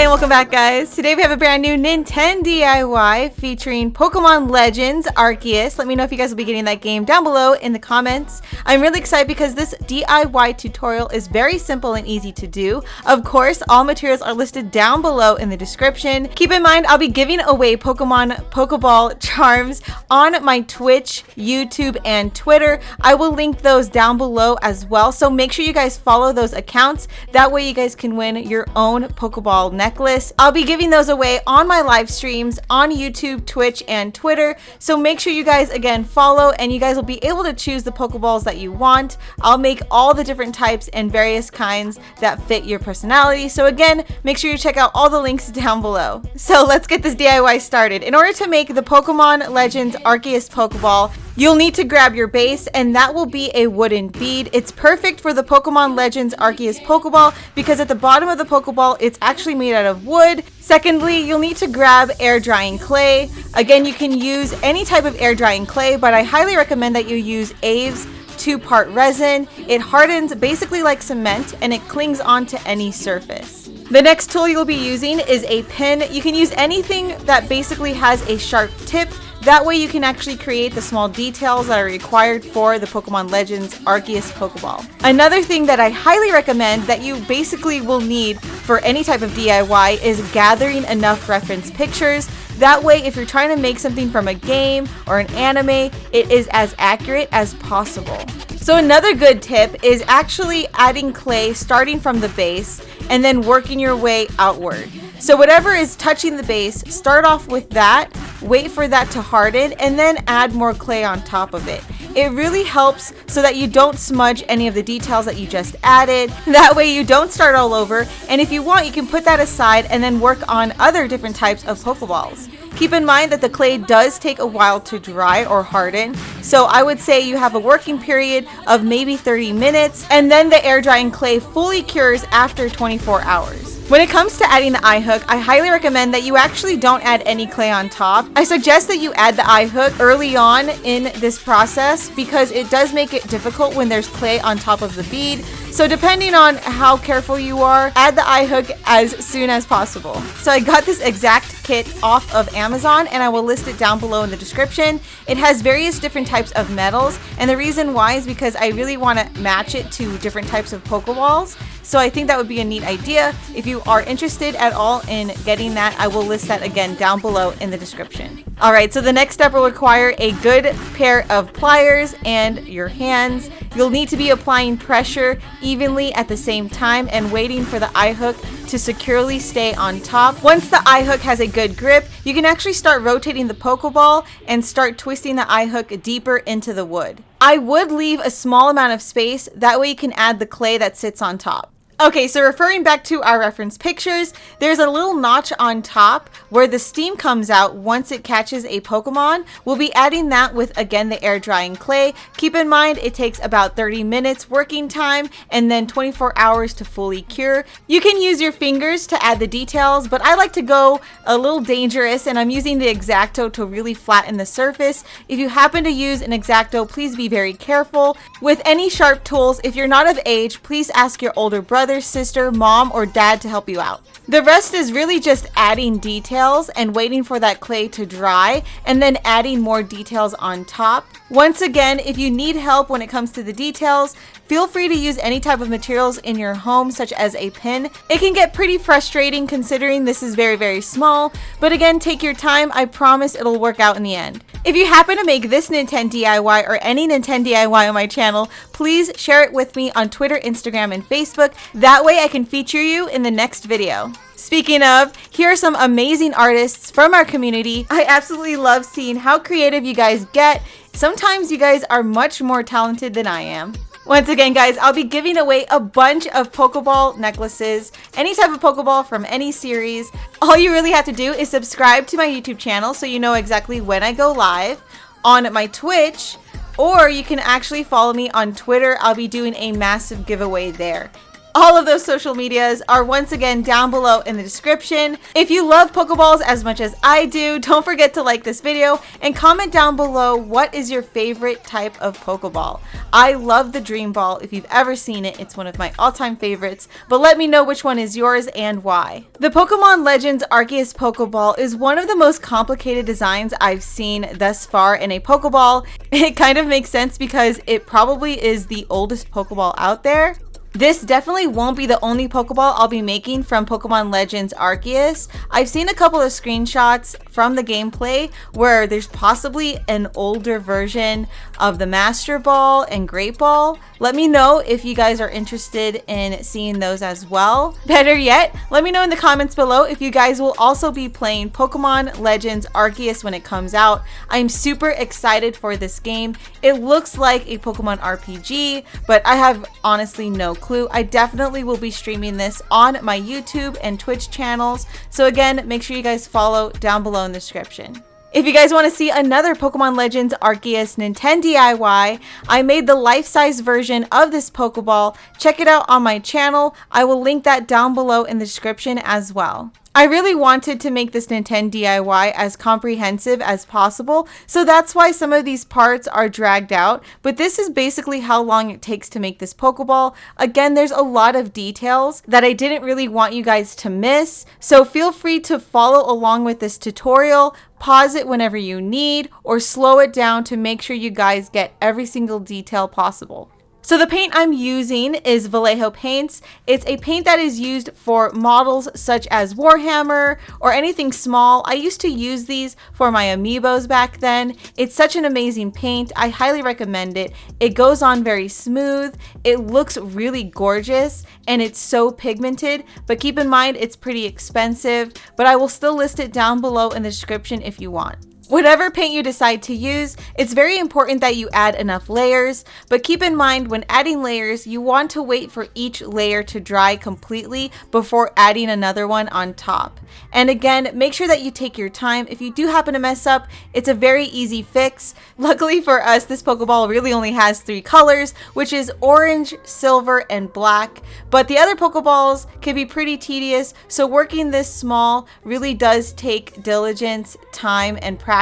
and welcome back, guys. Today we have a brand new Nintendo DIY featuring Pokemon Legends Arceus. Let me know if you guys will be getting that game down below in the comments. I'm really excited because this DIY tutorial is very simple and easy to do. Of course, all materials are listed down below in the description. Keep in mind, I'll be giving away Pokemon Pokeball charms on my Twitch, YouTube, and Twitter. I will link those down below as well, so make sure you guys follow those accounts. That way you guys can win your own Pokeball necklace. I'll be giving those away on my live streams on YouTube, Twitch, and Twitter. So make sure you guys again follow, and you guys will be able to choose the Pokeballs that you want. I'll make all the different types and various kinds that fit your personality. So again, make sure you check out all the links down below. So let's get this DIY started. In order to make the Pokemon Legends Arceus Pokeball, you'll need to grab your base, and that will be a wooden bead. It's perfect for the Pokemon Legends Arceus Pokeball because at the bottom of the Pokeball, it's actually made out of wood. Secondly, you'll need to grab air drying clay. Again, you can use any type of air drying clay, but I highly recommend that you use 𝘂𝘧𝘧𝘪𝘢𝘭 2-part resin. It hardens basically like cement and it clings onto any surface. The next tool you'll be using is a pin. You can use anything that basically has a sharp tip. That way you can actually create the small details that are required for the Pokemon Legends Arceus Pokeball. Another thing that I highly recommend that you basically will need for any type of DIY is gathering enough reference pictures. That way, if you're trying to make something from a game or an anime, it is as accurate as possible. So another good tip is actually adding clay starting from the base and then working your way outward. So whatever is touching the base, start off with that, wait for that to harden, and then add more clay on top of it. It really helps so that you don't smudge any of the details that you just added. That way you don't start all over, and if you want, you can put that aside and then work on other different types of Pokeballs. Keep in mind that the clay does take a while to dry or harden, so I would say you have a working period of maybe 30 minutes, and then the air drying clay fully cures after 24 hours. When it comes to adding the eye hook, I highly recommend that you actually don't add any clay on top. I suggest that you add the eye hook early on in this process because it does make it difficult when there's clay on top of the bead. So depending on how careful you are, add the eye hook as soon as possible. So I got this exact kit off of Amazon and I will list it down below in the description. It has various different types of metals, and the reason why is because I really want to match it to different types of Pokeballs. So I think that would be a neat idea. If you are interested at all in getting that, I will list that again down below in the description. Alright, so the next step will require a good pair of pliers and your hands. You'll need to be applying pressure evenly at the same time and waiting for the eye hook to securely stay on top. Once the eye hook has a good grip, you can actually start rotating the Pokeball and start twisting the eye hook deeper into the wood. I would leave a small amount of space, that way you can add the clay that sits on top. Okay, so referring back to our reference pictures, there's a little notch on top where the steam comes out once it catches a Pokemon. We'll be adding that with, again, the air drying clay. Keep in mind, it takes about 30 minutes working time and then 24 hours to fully cure. You can use your fingers to add the details, but I like to go a little dangerous and I'm using the X-Acto to really flatten the surface. If you happen to use an X-Acto, please be very careful. With any sharp tools, if you're not of age, please ask your older brother, sister, mom, or dad to help you out. The rest is really just adding details and waiting for that clay to dry and then adding more details on top. Once again, if you need help when it comes to the details, feel free to use any type of materials in your home, such as a pin. It can get pretty frustrating considering this is very, very small, but again, take your time. I promise it'll work out in the end. If you happen to make this Nintendo DIY or any Nintendo DIY on my channel, please share it with me on Twitter, Instagram, and Facebook. That way I can feature you in the next video. Speaking of, here are some amazing artists from our community. I absolutely love seeing how creative you guys get. Sometimes you guys are much more talented than I am. Once again, guys, I'll be giving away a bunch of Pokeball necklaces, any type of Pokeball from any series. All you really have to do is subscribe to my YouTube channel so you know exactly when I go live, on my Twitch, or you can actually follow me on Twitter. I'll be doing a massive giveaway there. All of those social medias are once again down below in the description. If you love Pokeballs as much as I do, don't forget to like this video and comment down below what is your favorite type of Pokeball. I love the Dream Ball. If you've ever seen it, it's one of my all-time favorites, but let me know which one is yours and why. The Pokemon Legends Arceus Pokeball is one of the most complicated designs I've seen thus far in a Pokeball. It kind of makes sense because it probably is the oldest Pokeball out there. This definitely won't be the only Pokeball I'll be making from Pokemon Legends Arceus. I've seen a couple of screenshots from the gameplay where there's possibly an older version of the Master Ball and Great Ball. Let me know if you guys are interested in seeing those as well. Better yet, let me know in the comments below if you guys will also be playing Pokemon Legends Arceus when it comes out. I'm super excited for this game. It looks like a Pokemon RPG, but I have honestly no clue. I definitely will be streaming this on my YouTube and Twitch channels. So again, make sure you guys follow down below in the description. If you guys want to see another Pokemon Legends Arceus Nintendo DIY, I made the life-size version of this Pokeball. Check it out on my channel. I will link that down below in the description as well. I really wanted to make this Nintendo DIY as comprehensive as possible, so that's why some of these parts are dragged out, but this is basically how long it takes to make this Pokeball. Again, there's a lot of details that I didn't really want you guys to miss, so feel free to follow along with this tutorial, pause it whenever you need, or slow it down to make sure you guys get every single detail possible. So the paint I'm using is Vallejo paints. It's a paint that is used for models such as Warhammer or anything small. I used to use these for my amiibos back then. It's such an amazing paint. I highly recommend it. It goes on very smooth. It looks really gorgeous and it's so pigmented, but keep in mind it's pretty expensive, but I will still list it down below in the description if you want. Whatever paint you decide to use, it's very important that you add enough layers, but keep in mind when adding layers, you want to wait for each layer to dry completely before adding another one on top. And again, make sure that you take your time. If you do happen to mess up, it's a very easy fix. Luckily for us, this Pokeball really only has 3 colors, which is orange, silver, and black. But the other Pokeballs can be pretty tedious, so working this small really does take diligence, time, and practice.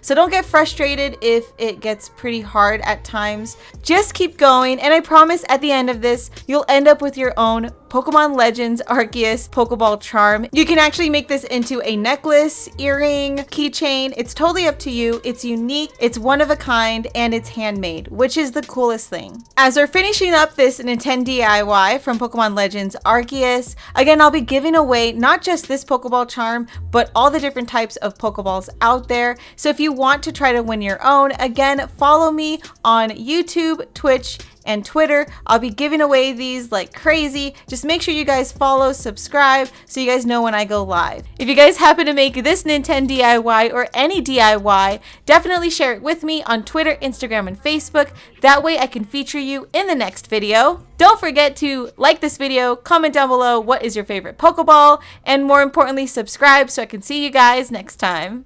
So don't get frustrated if it gets pretty hard at times. Just keep going, and I promise at the end of this, you'll end up with your own Pokemon Legends Arceus Pokeball charm. You can actually make this into a necklace, earring, keychain. It's totally up to you. It's unique, it's one of a kind, and it's handmade, which is the coolest thing. As we're finishing up this Nintendo DIY from Pokemon Legends Arceus, again, I'll be giving away not just this Pokeball charm, but all the different types of Pokeballs out there. So if you want to try to win your own, again, follow me on YouTube, Twitch, and Twitter. I'll be giving away these like crazy. Just make sure you guys follow, subscribe, so you guys know when I go live. If you guys happen to make this Nintendo DIY or any DIY, definitely share it with me on Twitter, Instagram, and Facebook. That way I can feature you in the next video. Don't forget to like this video, comment down below what is your favorite Pokeball, and more importantly, subscribe so I can see you guys next time.